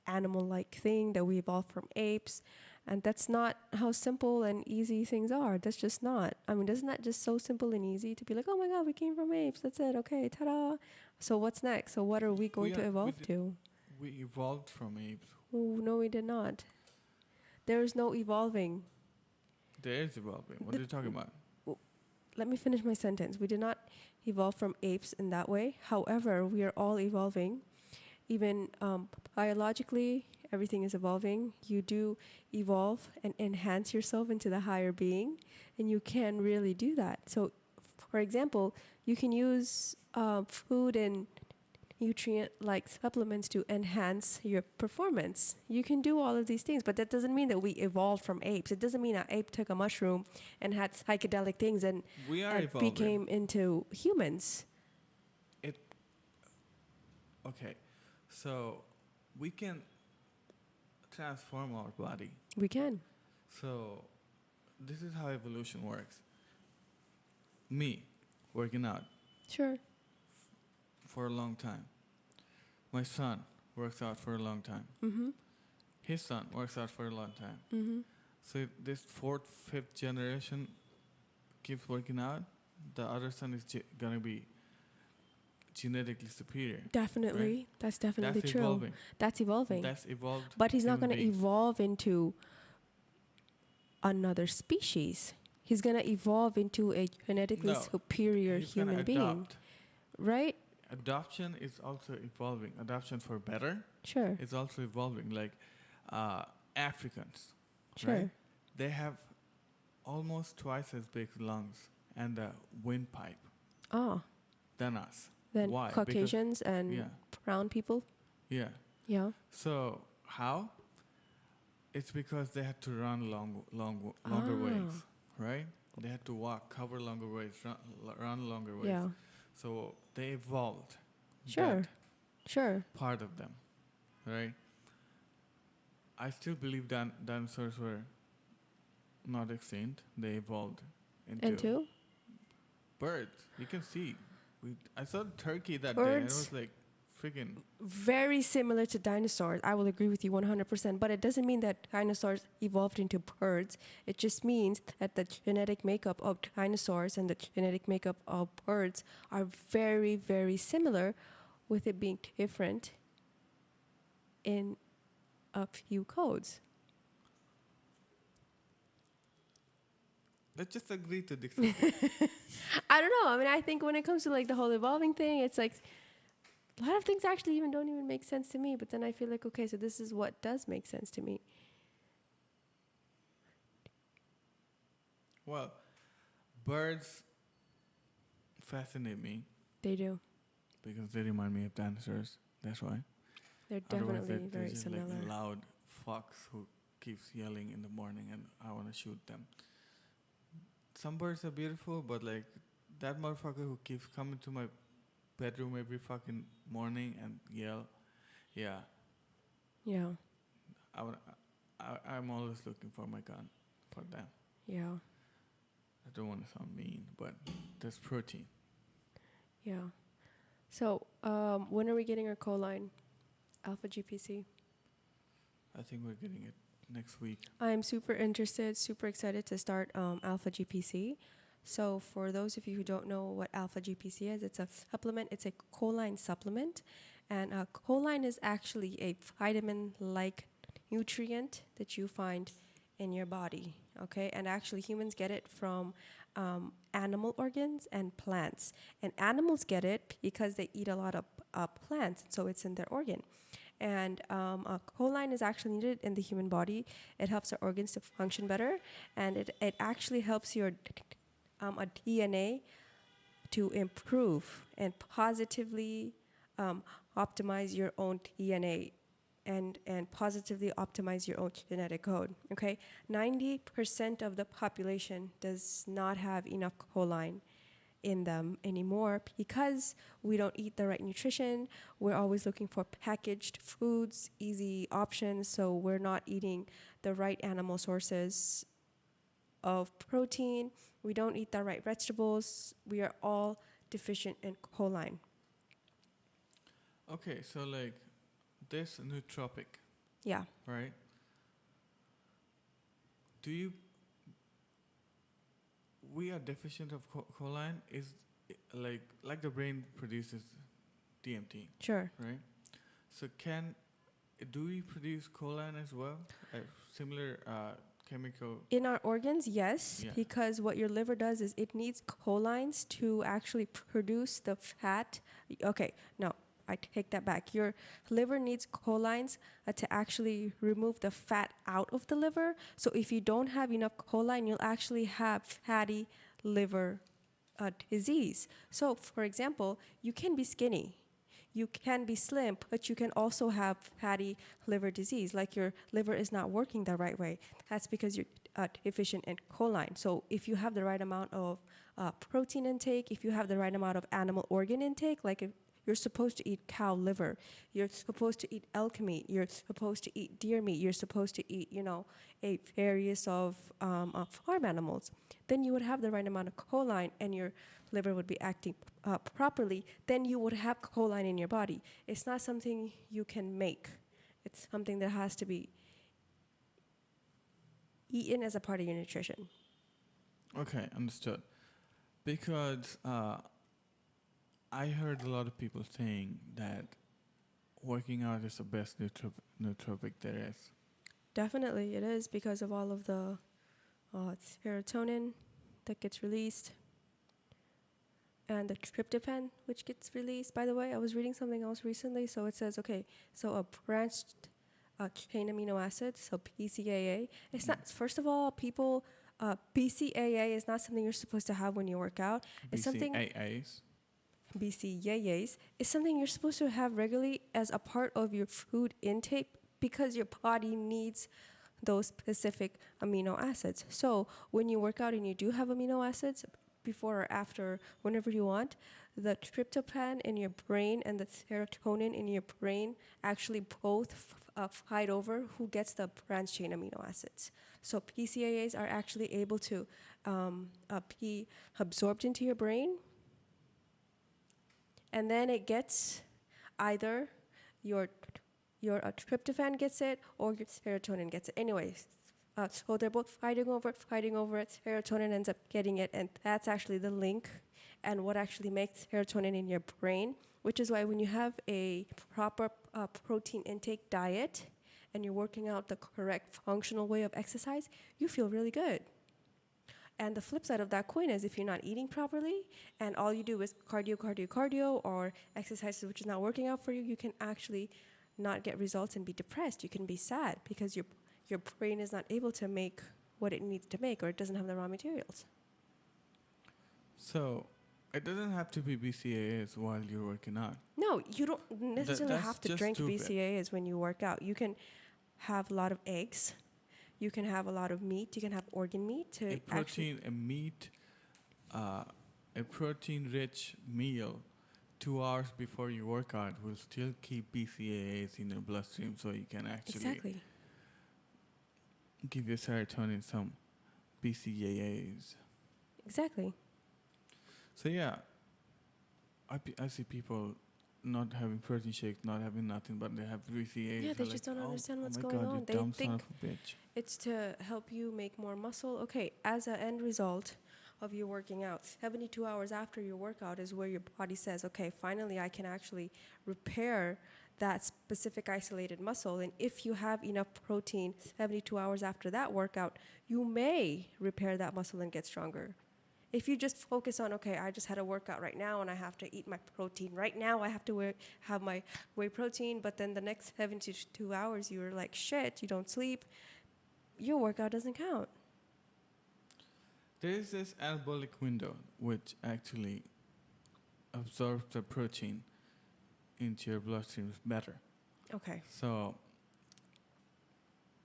animal-like thing that we evolved from apes. And that's not how simple and easy things are. That's just not. Isn't that just so simple and easy to be like, oh my God, we came from apes. That's it. Okay, ta-da. So what's next? So what are we going to evolve to? We evolved from apes. Oh, no, we did not. There is no evolving. There is evolving. What are you talking about? Let me finish my sentence. We did not evolve from apes in that way. However, we are all evolving. Even biologically, everything is evolving. You do evolve and enhance yourself into the higher being, and you can really do that. So, for example, you can use food and nutrient-like supplements to enhance your performance. You can do all of these things, but that doesn't mean that we evolved from apes. It doesn't mean an ape took a mushroom and had psychedelic things and became into humans. Okay. So we can transform our body. We can. So this is how evolution works. Me, working out. Sure. For a long time. My son works out for a long time. Mm-hmm. His son works out for a long time. Mm-hmm. So if this fourth, fifth generation keeps working out, the other son is going to be genetically superior. Definitely. Right? That's definitely That's true. evolving. That's evolving. That's evolved. But he's not human going to beings. evolve into another species. He's going to evolve into a genetically superior He's gonna human being. adopt. Right? Adoption is also evolving. Adoption for better Sure. is also evolving. Like Africans, Sure. right? They have almost twice as big lungs and a windpipe Ah. than us. Then Why? Caucasians and Yeah. brown people. Yeah. Yeah. So how? It's because they had to run longer ways, right? They had to walk, cover longer ways, run longer ways. Yeah. So they evolved. Sure. That Sure. part of them, right? I still believe dinosaurs were not extinct. They evolved into birds. You can see. I saw a turkey that day, and it was like freaking... Very similar to dinosaurs. I will agree with you 100%. But it doesn't mean that dinosaurs evolved into birds. It just means that the genetic makeup of dinosaurs and the genetic makeup of birds are very, very similar, with it being different in a few codes. Let's just agree to disagree. I don't know. I think when it comes to like the whole evolving thing, it's like A lot of things actually even don't even make sense to me, but then I feel like, okay, so this is what does make sense to me. Well, birds fascinate me They do. because they remind me of dinosaurs. That's why. They're Otherwise, definitely they're very just similar. like loud fox who keeps yelling in the morning, and I want to shoot them. Some birds are beautiful, but like that motherfucker who keeps coming to my bedroom every fucking morning and yell, yeah, Yeah, I'm always looking for my gun for them. yeah, I don't want to sound mean, but there's protein. yeah. So, when are we getting our co-line? Alpha GPC. I think we're getting it next week. I'm super interested, super excited to start Alpha GPC. So, for those of you who don't know what Alpha GPC is, it's a supplement, it's a choline supplement. And choline is actually a vitamin like nutrient that you find in your body. Okay, and actually, humans get it from animal organs and plants. And animals get it because they eat a lot of plants, so it's in their organ. And choline is actually needed in the human body. It helps our organs to function better, and it actually helps your DNA to improve and positively optimize your own DNA and positively optimize your own genetic code. Okay, 90% of the population does not have enough choline in them anymore because we don't eat the right nutrition. We're always looking for packaged foods, easy options, so we're not eating the right animal sources of protein. We don't eat the right vegetables. We are all deficient in choline. Okay, so like this nootropic, Yeah, right? Do you? We are deficient of choline. Is like the brain produces DMT, sure. right? So do we produce choline as well? A similar chemical. In our organs, yes, Yeah. because what your liver does is it needs cholines to actually produce the fat. Okay, no, I take that back. Your liver needs cholines to actually remove the fat out of the liver. So if you don't have enough choline, you'll actually have fatty liver disease. So, for example, you can be skinny. You can be slim, but you can also have fatty liver disease, like your liver is not working the right way. That's because you're deficient in choline. So if you have the right amount of protein intake, if you have the right amount of animal organ intake, like if you're supposed to eat cow liver, you're supposed to eat elk meat, you're supposed to eat deer meat, you're supposed to eat, a various of farm animals, then you would have the right amount of choline and your liver would be acting properly, then you would have choline in your body. It's not something you can make. It's something that has to be eaten as a part of your nutrition. Okay, understood. Because I heard a lot of people saying that working out is the best nootropic there is. Definitely it is because of all of the serotonin that gets released and the tryptophan which gets released. By the way, I was reading something else recently. So it says, okay, so a branched chain amino acid, so BCAA. It's not, first of all, people, BCAA is not something you're supposed to have when you work out. It's something, BCAAs. BCAAs, is something you're supposed to have regularly as a part of your food intake because your body needs those specific amino acids. So when you work out and you do have amino acids, before or after, whenever you want, the tryptophan in your brain and the serotonin in your brain actually both fight over who gets the branched chain amino acids. So BCAAs are actually able to be absorbed into your brain, and then it gets either your tryptophan gets it or your serotonin gets it. Anyways, so they're both fighting over it. Serotonin ends up getting it, and that's actually the link and what actually makes serotonin in your brain, which is why when you have a proper protein intake diet and you're working out the correct functional way of exercise, you feel really good. And the flip side of that coin is if you're not eating properly and all you do is cardio, or exercises which is not working out for you, you can actually not get results and be depressed. You can be sad because your brain is not able to make what it needs to make, or it doesn't have the raw materials. So it doesn't have to be BCAAs while you're working out. No, you don't necessarily that's have to just drink stupid. BCAAs when you work out. You can have a lot of eggs. You can have a lot of meat. You can have organ meat to A protein-rich meal 2 hours before you work out will still keep BCAAs in your bloodstream, so you can actually exactly. give your serotonin some BCAAs. Exactly. So yeah, I see people not having protein shakes, not having nothing, but they have BCAAs. Yeah, they They're just like, don't "Oh, understand what's my going God, on. you They dumb son think of a bitch." it's to help you make more muscle. Okay, as an end result of you working out, 72 hours after your workout is where your body says, okay, finally I can actually repair that specific isolated muscle. And if you have enough protein 72 hours after that workout, you may repair that muscle and get stronger. If you just focus on, okay, I just had a workout right now and I have to eat my protein right now, I have to have my whey protein, but then the next 72 hours you're like shit, you don't sleep, your workout doesn't count. There is this anabolic window which actually absorbs the protein into your bloodstream better. Okay. So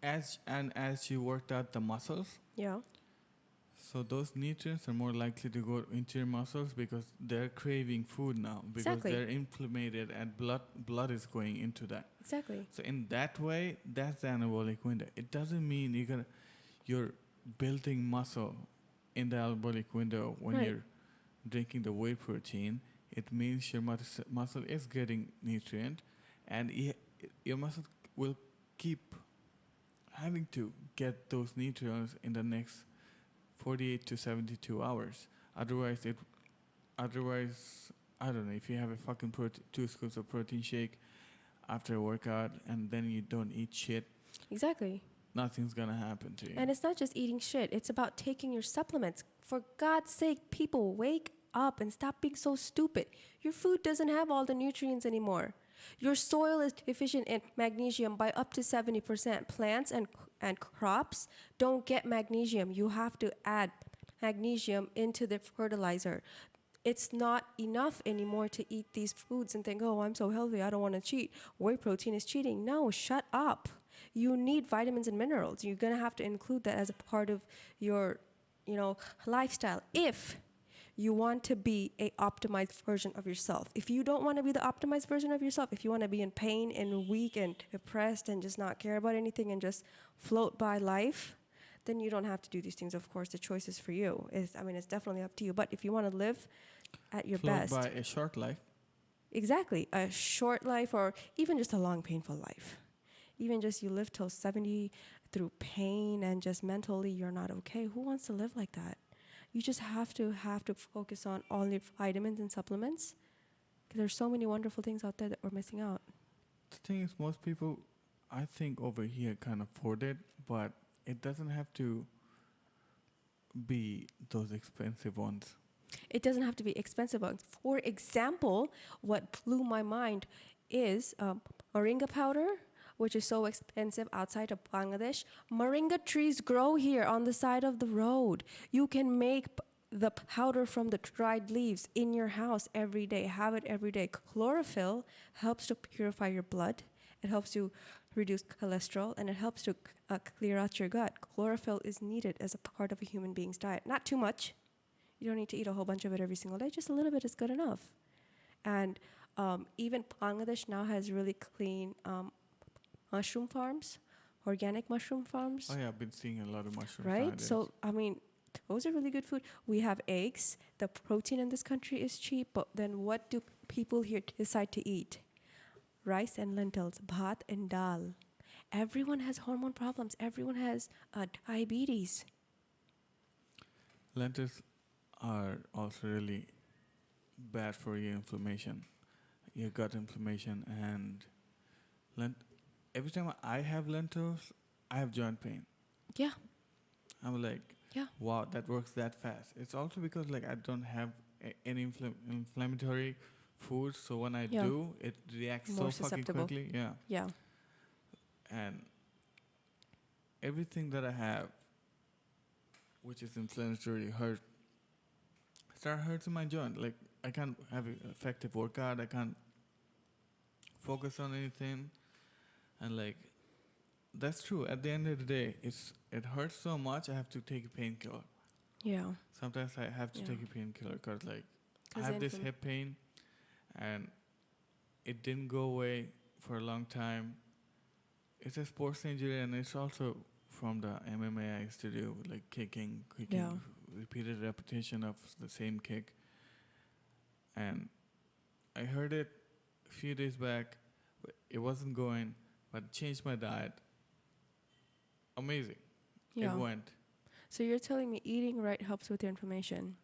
as you worked out the muscles, Yeah. so those nutrients are more likely to go into your muscles because they're craving food now because Exactly. they're inflamed and blood is going into that. Exactly. So in that way, that's the anabolic window. It doesn't mean you're building muscle in the anabolic window when Right. you're drinking the whey protein. It means your muscle is getting nutrient, and your muscle will keep having to get those nutrients in the next 48 to 72 hours. Otherwise, I don't know, if you have a fucking 2 scoops of protein shake after a workout and then you don't eat shit, Exactly. nothing's gonna happen to you. And it's not just eating shit, it's about taking your supplements. For God's sake, people, wake up and stop being so stupid. Your food doesn't have all the nutrients anymore. Your soil is deficient in magnesium by up to 70%. Plants and crops don't get magnesium. You have to add magnesium into the fertilizer. It's not enough anymore to eat these foods and think, oh, I'm so healthy, I don't want to cheat. Whey protein is cheating. No, shut up. You need vitamins and minerals. You're going to have to include that as a part of your, lifestyle if you want to be a optimized version of yourself. If you don't want to be the optimized version of yourself, if you want to be in pain and weak and depressed and just not care about anything and just float by life, then you don't have to do these things. Of course, the choice is for you. It's definitely up to you. But if you want to live at your best, by a short life. Exactly, a short life or even just a long, painful life. Even just you live till 70 through pain and just mentally you're not okay. Who wants to live like that? You just have to focus on all your vitamins and supplements. Because there's so many wonderful things out there that we're missing out. The thing is, most people, I think, over here can afford it, but it doesn't have to be those expensive ones. It doesn't have to be expensive ones. For example, what blew my mind is moringa powder, which is so expensive outside of Bangladesh. Moringa trees grow here on the side of the road. You can make the powder from the dried leaves in your house every day. Have it every day. Chlorophyll helps to purify your blood. It helps you reduce cholesterol, and it helps to clear out your gut. Chlorophyll is needed as a part of a human being's diet. Not too much. You don't need to eat a whole bunch of it every single day. Just a little bit is good enough. And even Bangladesh now has really clean mushroom farms, organic mushroom farms. Oh yeah, I've been seeing a lot of mushrooms. Right? Nowadays. So, those are really good food. We have eggs. The protein in this country is cheap, but then what do people here decide to eat? Rice and lentils, bhat and dal. Everyone has hormone problems. Everyone has diabetes. Lentils are also really bad for your inflammation, your gut inflammation, and every time I have lentils, I have joint pain. Yeah. I'm like, Yeah. wow, that works that fast. It's also because like I don't have any inflammatory foods, so when I Yeah. do, it reacts More so fucking susceptible. quickly. Yeah, Yeah. and everything that I have, which is inflammatory, start hurting my joint. Like I can't have an effective workout. I can't focus on anything, and like that's true. At the end of the day, it hurts so much. I have to take a painkiller. Yeah. Sometimes I have to Yeah. take a painkiller because like I 'Cause have this inflam- hip pain, and it didn't go away for a long time. It's a sports injury, and it's also from the MMA I used to do, like kicking, Yeah. repeated repetition of the same kick. And I heard it a few days back. But it wasn't going, but changed my diet. Amazing. It Yeah. went. So you're telling me eating right helps with your inflammation?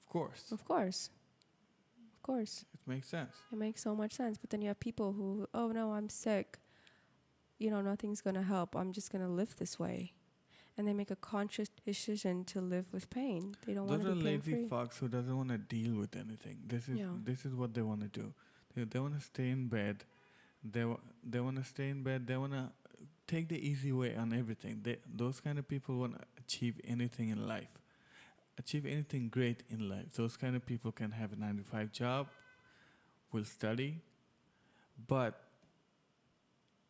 Of course, Of course. Of course. it makes sense. It makes so much sense. But then you have people who, oh no, I'm sick. You know, nothing's going to help. I'm just going to live this way. And they make a conscious decision to live with pain. They don't want Those to are be lazy pain-free. fucks who doesn't want to deal with anything. Yeah. This is what they want to do. They want to stay in bed. They want to stay in bed. They want to take the easy way on everything. Those kind of people want to achieve anything in life, achieve anything great in life. Those kind of people can have a 9 to 5 job, will study, but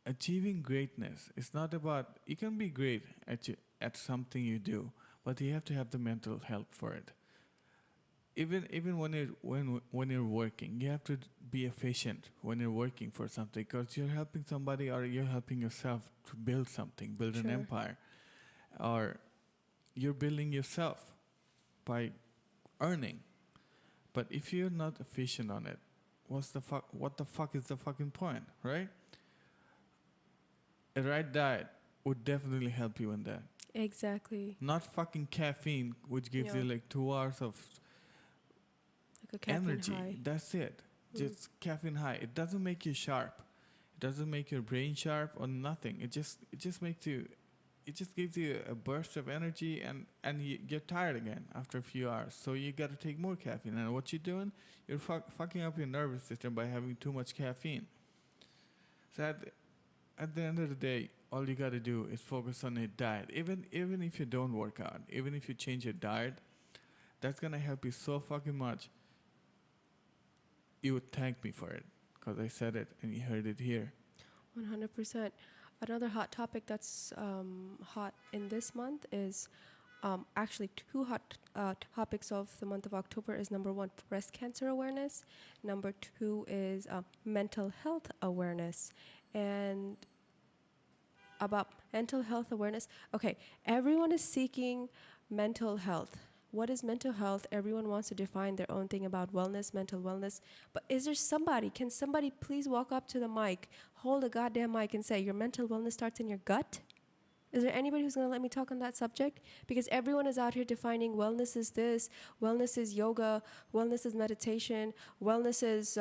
achieving greatness is not about. You can be great at something you do, but you have to have the mental health for it. Even when you're working, you have to be efficient when you're working for something because you're helping somebody or you're helping yourself to build something, build an Sure. empire, or you're building yourself by earning. But if you're not efficient on it, what the fuck is the fucking point, right? A right diet would definitely help you in that. Exactly. Not fucking caffeine, which gives Yeah. you like 2 hours of Like a caffeine energy. high. That's it. Mm. Just caffeine high. It doesn't make you sharp. It doesn't make your brain sharp or nothing. It just makes you. It just gives you a burst of energy and you get tired again after a few hours. So you got to take more caffeine. And what you're doing, you're fucking up your nervous system by having too much caffeine. So at the end of the day, all you got to do is focus on your diet. Even if you don't work out, even if you change your diet, that's gonna help you so fucking much. You would thank me for it because I said it and you heard it here. 100%. Another hot topic that's hot in this month is actually two hot topics of the month of October is number one, breast cancer awareness. Number two is mental health awareness. And about mental health awareness, okay, everyone is seeking mental health. What is mental health? Everyone wants to define their own thing about wellness, mental wellness. But is there somebody, can somebody please walk up to the mic, hold a goddamn mic and say, your mental wellness starts in your gut? Is there anybody who's going to let me talk on that subject? Because everyone is out here defining wellness is this, wellness is yoga, wellness is meditation, wellness is,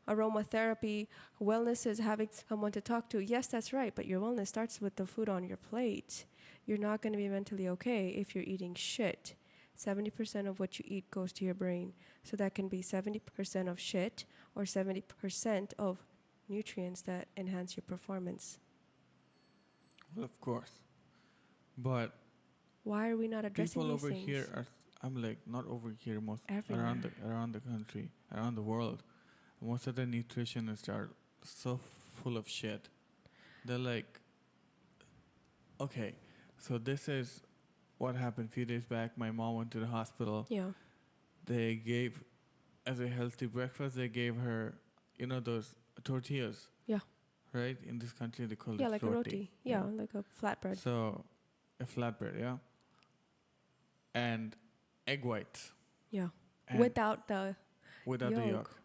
aromatherapy, wellness is having someone to talk to. Yes, that's right, but your wellness starts with the food on your plate. You're not going to be mentally okay if you're eating shit. 70% of what you eat goes to your brain. So that can be 70% of shit or 70% of nutrients that enhance your performance. Well, of course. But Why are we not addressing people these over things? here are, I'm like, not over here, most Everywhere. around the country, around the world. Most of the nutritionists are so full of shit. They're like, okay, so this is what happened a few days back. My mom went to the hospital. Yeah. They gave, as a healthy breakfast, they gave her, those tortillas. Yeah. Right? In this country, they call Yeah, it like a roti. Yeah, like a flatbread. So, a flatbread, yeah. And egg whites. Yeah. And Without the the yolk. yolk.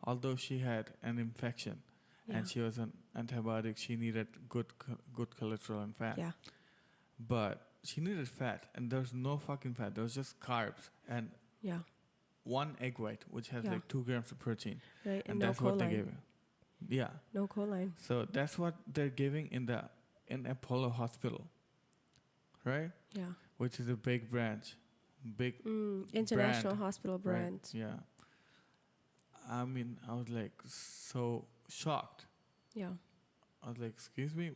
Although she had an infection and she was on antibiotics, she needed good cholesterol and fat. Yeah. But she needed fat, and there's no fucking fat. There was just carbs and Yeah. one egg white, which has Yeah. like 2 grams of protein. Right. And no that's what they choline. gave her. Yeah. No choline. So that's what they're giving in Apollo Hospital. right? Yeah. Which is a big branch, big International brand, hospital right? brand. Yeah. I mean, I was like so shocked. Yeah. I was like, excuse me,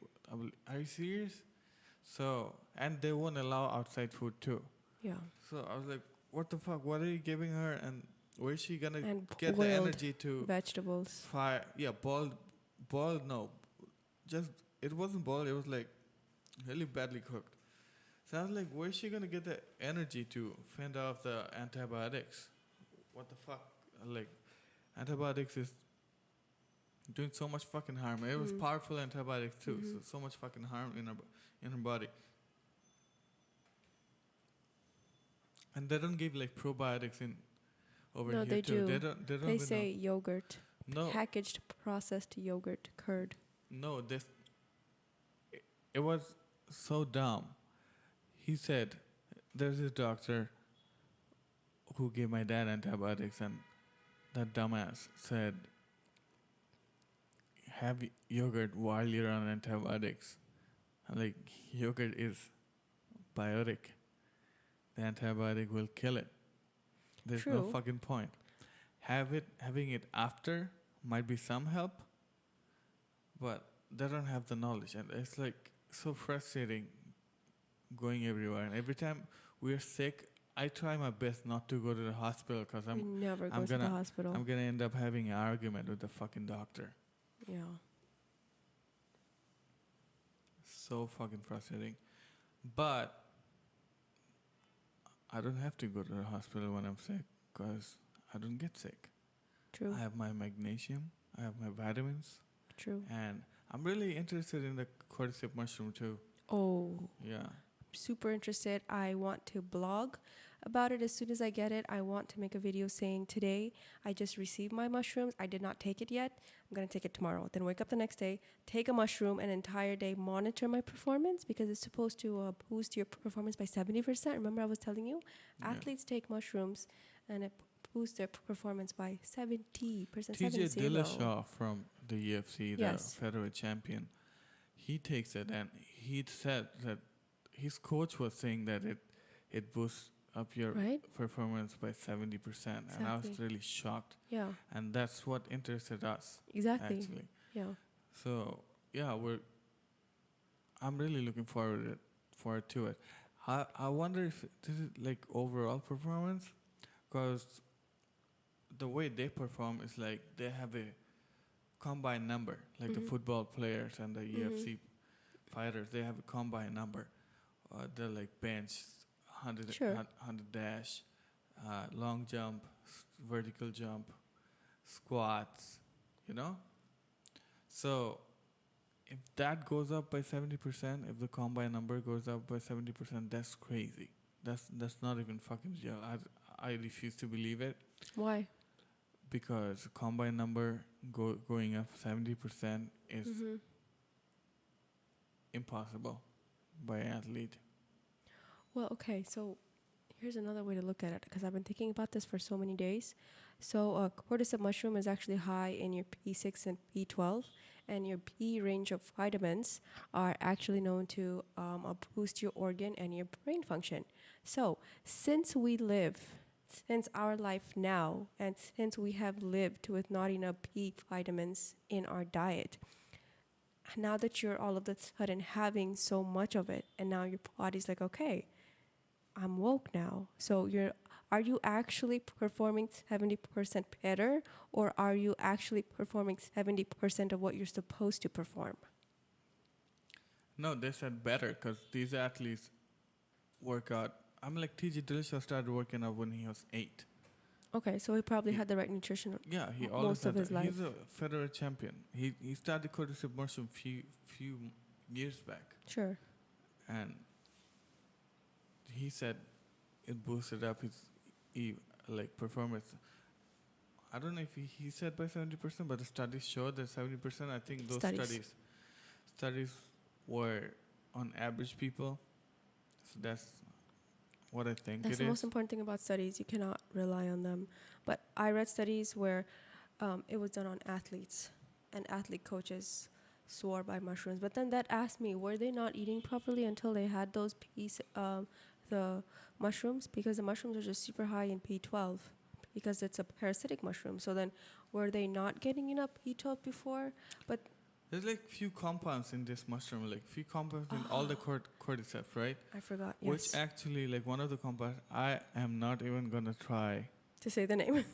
are you serious? So, and they won't allow outside food too. Yeah. So I was like, what the fuck? What are you giving her? And where is she gonna And get the boiled energy to vegetables. fire? Yeah, boiled. No, just it wasn't boiled. It was like really badly cooked. So I was like, where is she gonna get the energy to fend off the antibiotics? What the fuck? Like, antibiotics is doing so much fucking harm. It was powerful antibiotics too. So much fucking harm in her body. And they don't give like probiotics in over No, here they too. do. They don't They even say yogurt. know. Packaged processed yogurt curd. No, it was so dumb. He said, there's this doctor who gave my dad antibiotics, and that dumbass said, have yogurt while you're on antibiotics. I'm like, yogurt is biotic. The antibiotic will kill it. There's no True. fucking point. Having it after might be some help, but they don't have the knowledge, and it's like so frustrating going everywhere. And every time we're sick, I try my best not to go to the hospital because We never go I'm to the gonna hospital. I'm gonna end up having an argument with the fucking doctor. Yeah. So fucking frustrating. But I don't have to go to the hospital when I'm sick because I don't get sick. True. I have my magnesium, I have my vitamins, True. and I'm really interested in the cordyceps mushroom too. Oh, Yeah. super interested. I want to blog about it as soon as I get it. I want to make a video saying today I just received my mushrooms. I did not take it yet. I'm going to take it tomorrow. Then wake up the next day, take a mushroom an entire day, monitor my performance because it's supposed to boost your performance by 70%. Remember I was telling you? Yeah. Athletes take mushrooms and it boosts their performance by 70%. TJ Dillashaw from the UFC, the Yes. featherweight champion, he takes it, and he said that his coach was saying that it boosts up your Right? performance by 70%, and I was Exactly. really shocked. Yeah, And that's what interested us, exactly. actually. Yeah. So yeah, I'm really looking forward to it. I wonder if this is like overall performance, because the way they perform is like they have a combined number, like the football players and the UFC fighters. They have a combined number. They're like bench, 100, Sure. 100 dash, long jump, vertical jump, squats, you know? So if that goes up by 70%, if the combine number goes up by 70%, that's crazy. That's not even fucking real. I refuse to believe it, Why? because combine number going up 70% is impossible by an athlete. Well, okay, so here's another way to look at it because I've been thinking about this for so many days. So, cordyceps mushroom is actually high in your B6 and B12, and your B range of vitamins are actually known to boost your organ and your brain function. So, since our life now, and since we have lived with not enough B vitamins in our diet, now that you're all of a sudden having so much of it, and now your body's like, okay, I'm woke now. So are you actually performing 70% better, or are you actually performing 70% of what you're supposed to perform? No, they said better because these athletes work out. I'm like TJ Dillashaw started working out when he was 8. Okay, so he probably had the right nutrition. Yeah, he Most always of had his that. life. He's a featherweight champion. He started cordyceps mushroom few years back, Sure. and he said it boosted up his like performance. I don't know if he said by 70%, but the studies showed that 70%. I think those studies were on average people. So that's what I think That's it the is. most important thing about studies. You cannot rely on them. But I read studies where it was done on athletes and athlete coaches. swore by mushrooms. But then that asked me, were they not eating properly until they had those the mushrooms? Because the mushrooms are just super high in B12 because it's a parasitic mushroom. So then were they not getting enough B12 before? But There's like few compounds in this mushroom, like few compounds in all the cordyceps, right? I forgot. Which Yes. actually, like one of the compounds, I am not even gonna try To say the name.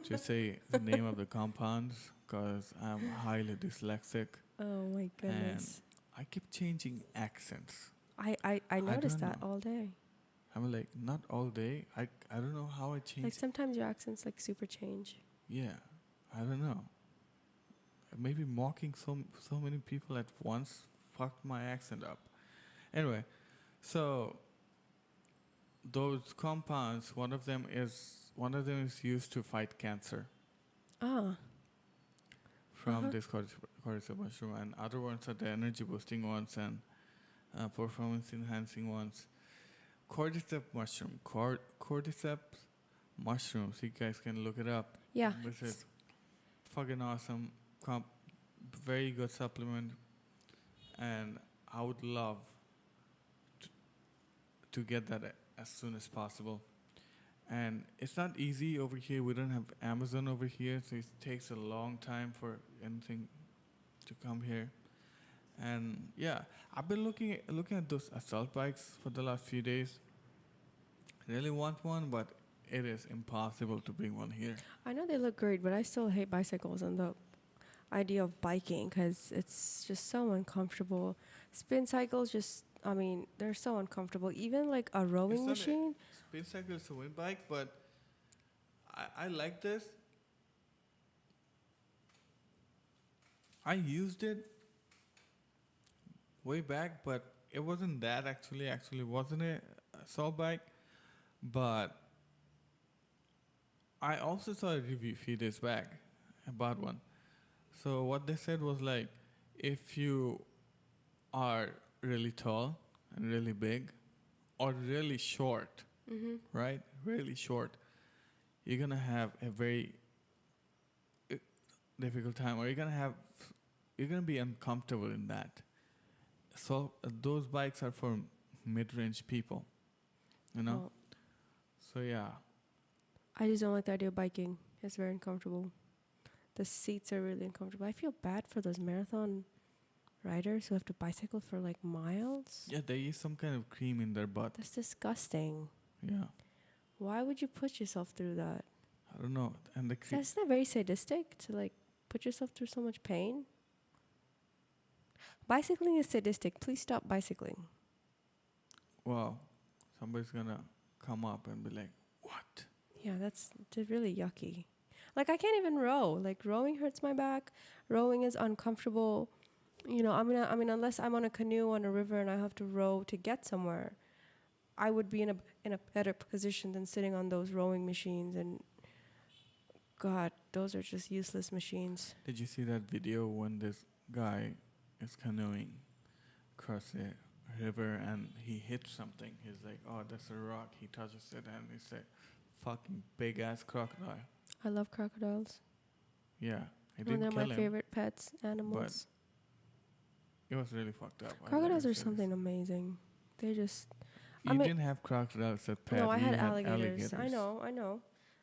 to say the name of the compounds because I'm highly dyslexic. Oh my goodness. I keep changing accents. I noticed don't that know. all day. I'm like, not all day. I don't know how I change. Like sometimes your accents like super change. Yeah, I don't know. Maybe mocking so many people at once fucked my accent up. Anyway, so those compounds, one of them is used to fight cancer Ah. from this cordyceps mushroom, and other ones are the energy boosting ones and performance enhancing ones. Cordyceps mushroom, cordyceps mushrooms. You guys can look it up. Yeah. This is fucking awesome. Very good supplement, and I would love to get that as soon as possible. And it's not easy over here. We don't have Amazon over here, so it takes a long time for anything to come here. And yeah, I've been looking at those assault bikes for the last few days. Really want one, but it is impossible to bring one here. I know they look great, but I still hate bicycles and the idea of biking because it's just so uncomfortable. Spin cycles they're so uncomfortable. Even like a rowing machine. Spin cycle is a wind bike, but I like this. I used it way back, but it wasn't that actually. Actually, wasn't a assault bike, but I also saw a review a few days back about one. So what they said was like, if you are really tall and really big, or really short, right? Really short, you're gonna have a very difficult time, or you're gonna be uncomfortable in that. So those bikes are for mid-range people, you know. Oh, So yeah, I just don't like the idea of biking. It's very uncomfortable. The seats are really uncomfortable. I feel bad for those marathon riders who have to bicycle for like miles. yeah, they use some kind of cream in their butt. That's disgusting. Yeah, Why would you put yourself through that? I don't know. And the cream. That's not very sadistic to like put yourself through so much pain. Bicycling is sadistic. Please stop bicycling. Wow, somebody's gonna come up and be like, "What?" Yeah, that's really yucky. Like I can't even row. Like rowing hurts my back. Rowing is uncomfortable. You know, unless I'm on a canoe on a river and I have to row to get somewhere, I would be in a better position than sitting on those rowing machines. And God, those are just useless machines. Did you see that video when this guy is canoeing across a river and he hits something? He's like, "Oh, that's a rock." He touches it and it's a fucking big ass crocodile. I love crocodiles. Yeah, it They're didn't my kill him. favorite pets, animals. It was really fucked up. Crocodiles are something amazing. They just You I mean- didn't have crocodiles at pet. no. I you had had alligators. I know,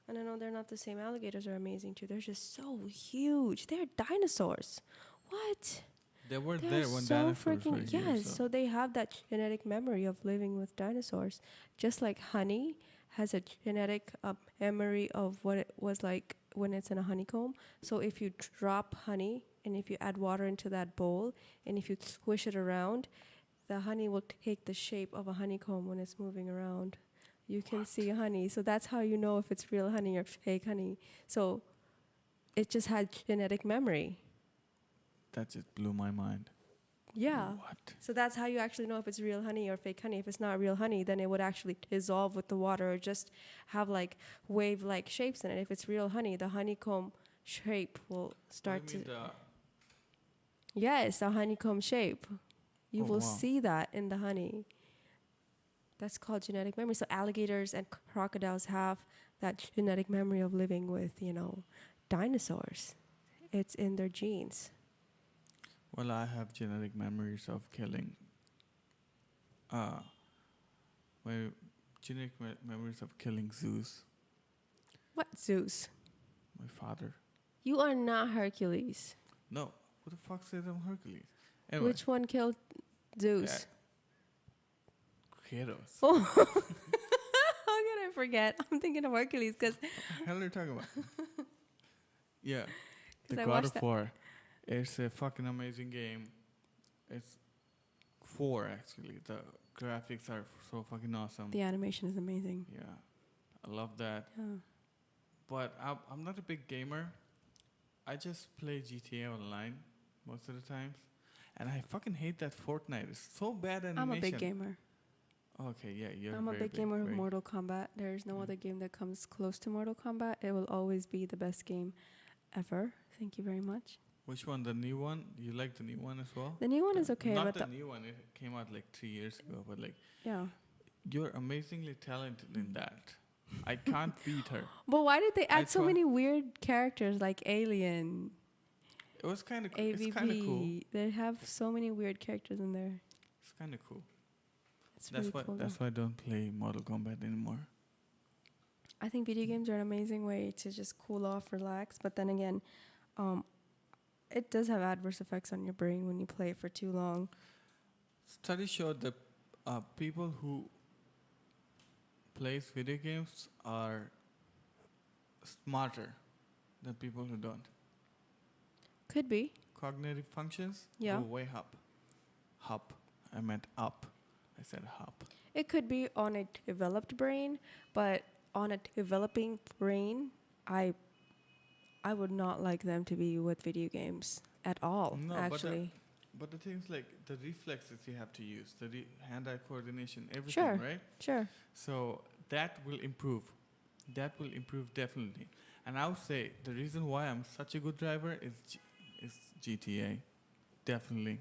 and I know they're not the same. Alligators are amazing too. They're just so huge. They're dinosaurs. What? They were They're there when so dinosaurs were freaking here. yes. So they have that genetic memory of living with dinosaurs, just like honey has a genetic memory of what it was like when it's in a honeycomb. So if you drop honey and if you add water into that bowl and if you squish it around, the honey will take the shape of a honeycomb when it's moving around. You can see honey. So that's how you know if it's real honey or fake honey. So it just had genetic memory. That just blew my mind. Yeah. What? So that's how you actually know if it's real honey or fake honey. If it's not real honey, then it would actually dissolve with the water or just have like wave-like shapes in it. If it's real honey, the honeycomb shape will start to... Yes, the honeycomb shape. You Oh, will wow. see that in the honey. That's called genetic memory. So alligators and crocodiles have that genetic memory of living with, dinosaurs. It's in their genes. Well, I have genetic memories of killing. Uh, my genetic memories of killing Zeus, What Zeus? my father. You are not Hercules. No, who the fuck says I'm Hercules? Anyway, Which one killed Zeus? Kratos. Oh, how can I forget? I'm thinking of Hercules because What the hell are you talking about? Yeah, the I God watched of that. War. It's a fucking amazing game. It's 4 actually. The graphics are so fucking awesome. The animation is amazing. Yeah, I love that. Yeah. But I'm not a big gamer. I just play GTA Online most of the times. And I fucking hate that Fortnite. It's so bad animation. I'm a big gamer. Okay, yeah, you're I'm a very big gamer of very- Mortal Kombat. There's no Mm. other game that comes close to Mortal Kombat. It will always be the best game ever. Thank you very much. Which one? The new one? You like the new one as well? The new one is okay, Not but the new one. It came out like 3 years ago. But like, yeah. you're amazingly talented in that. I can't beat her. But why did they I add so try- many weird characters like Alien, It was kind of It's kind of cool. AVP? They have so many weird characters in there. It's kind of cool. It's That's really why. cool. That's though. why I don't play Mortal Kombat anymore. I think video games are an amazing way to just cool off, relax. But then again, it does have adverse effects on your brain when you play it for too long. Studies show that people who plays video games are smarter than people who don't. Could be. Cognitive functions Yeah. go way up. Up. I meant up. I said up. It could be on a developed brain, but on a developing brain, I would not like them to be with video games at all, No, actually. But the things like the reflexes you have to use, the hand-eye coordination, everything, Sure. right? Sure. So that will improve. That will improve definitely. And I would say the reason why I'm such a good driver is GTA. Definitely.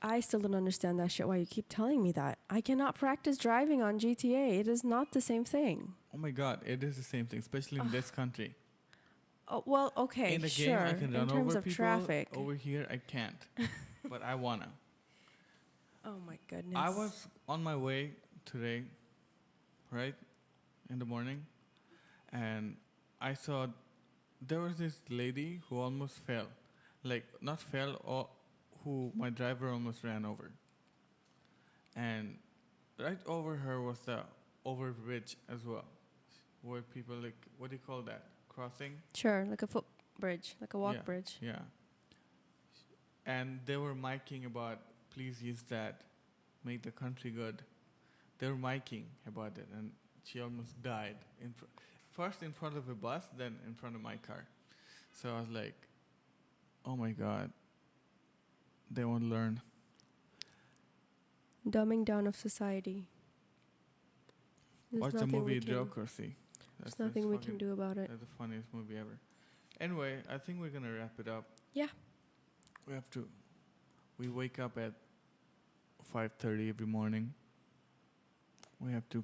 I still don't understand that shit, why you keep telling me that. I cannot practice driving on GTA. It is not the same thing. Oh my God, it is the same thing, especially in this country. Oh, well, okay, In the sure. game, I can in run terms over of people. traffic. Over here, I can't. But I wanna. Oh my goodness. I was on my way today, right, in the morning, and I saw there was this lady who almost fell. Like, not fell, or who my driver almost ran over. And right over her was the overbridge as well, where people, like, what do you call that? Crossing? Sure, like a footbridge, like a walk Yeah. bridge. Yeah. And they were miking about, please use that, make the country good. They were miking about it, and she almost died. First in front of a bus, then in front of my car. So I was like, oh my God, they won't learn. Dumbing down of society. There's Watch the nothing movie we can- Idiocracy. There's nothing we can do about it. That's the funniest movie ever. Anyway, I think we're gonna wrap it up. Yeah. We wake up at 5:30 every morning. We have to